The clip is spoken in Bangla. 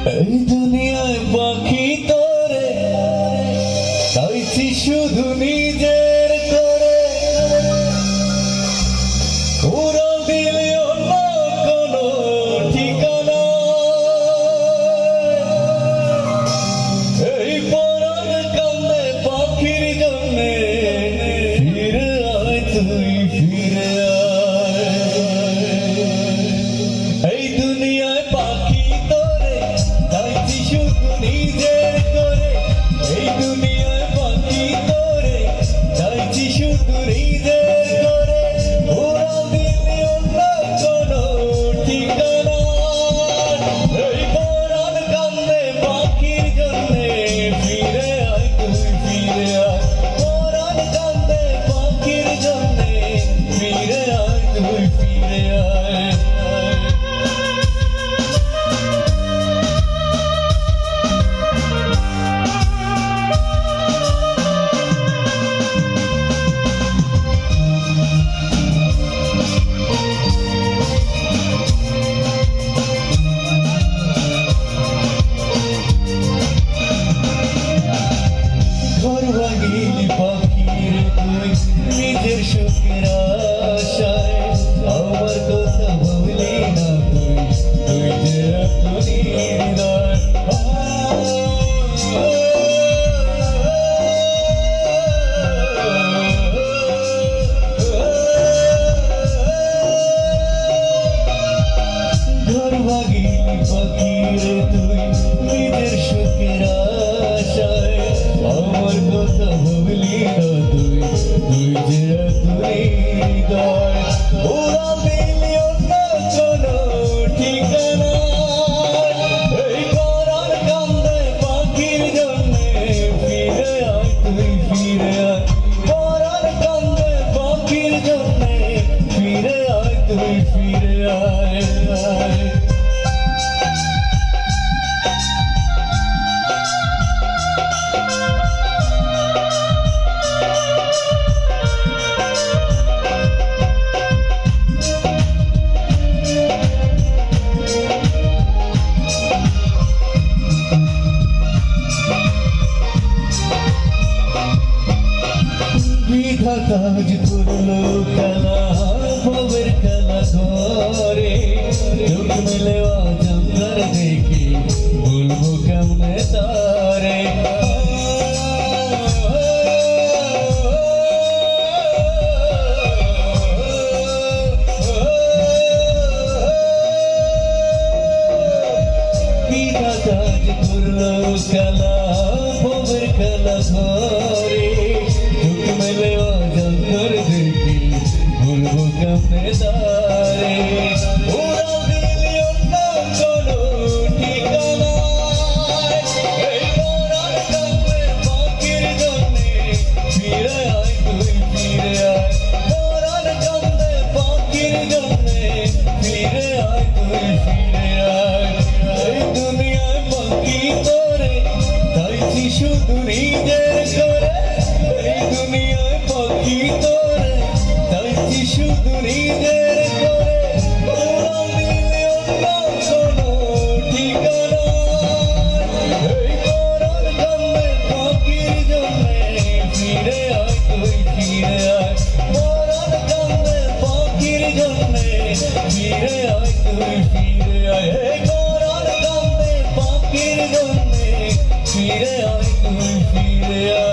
এই দুনিয়ায় পাখি তোরে চাইছি শুধু নিজের করে, ওরা দিলে অন্য কোনো ঠিকানা। এই পরাণ কান্দে পাখির জন্যে, ফিরে আয় তুই ফিরে আয়। এই দুনিয়ায় পাখি তোরে চাইছি শুধু নিজের করে, এই দুনিয়ায় পাখি তোরে চাইছি শুধু নিজের করে, ওরা দিলে অন্য কোনো ঠিকানা। এই পরাণ কান্দে পাখির জন্যে, ফিরে আয় তুই ফিরে আয়। পরাণ কান্দে পাখির জন্যে, ফিরে আয় তুই ফিরে আয়। ঘর ভাঙিলি পাখির তুই নিজের সুখের আশায়, আমার কথা ভাবলি না তুই, তুই যে এখনই হৃদয়। ঘর ভাঙিলি পাখির তুই নিজের সুখের আশায়, আমার কথা ভাবলি না তুই, তুই যে এতই হৃদয়। ওরা দিলি অন্য কোনো ঠিকানা। এই পরাণ কান্দে পাখির জন্যে, ফিরে আয় তুই ফিরে আয়। পরাণ কান্দে পাখির জন্যে, ফিরে আয় তুই ফিরে আয়। বিধাতা আজ করলো খেলা, ভবের খেলা ধরে, চোখ মেলে অজন্তার দেখি, বলবো কেমনে তারে। বিধাতা আজ করলো খেলা, ভবের খেলা ধরে, চোখ মেলে অজন্তার দেখি, বলবো কেমনে তারে। ওরা দিলি অন্য কোনো ঠিকানা। এই পরাণ কান্দে পাখির জন্যে, ফিরে আয় তুই ফিরে আয়। পরাণ কান্দে পাখির জন্যে, ফিরে আয় তুই ফিরে আয়। এই দুনিয়ায় পাখি তোরে চাইছি শুধু নিজের করে, এই দুনিয়ায় পাখি তোরে চাইছি শুধু নিজের করে, ওরা দিলে অন্য কোনো ঠিকানা। এই পরাণ কান্দে পাখির জন্যে, ফিরে আয় তুই ফিরে আয়। পরাণ কান্দে পাখির জন্যে, ফিরে আয় তুই ফিরে আয়। এই পরাণ কান্দে পাখির জন্যে, ফিরে আয় তুই ফিরে আয়।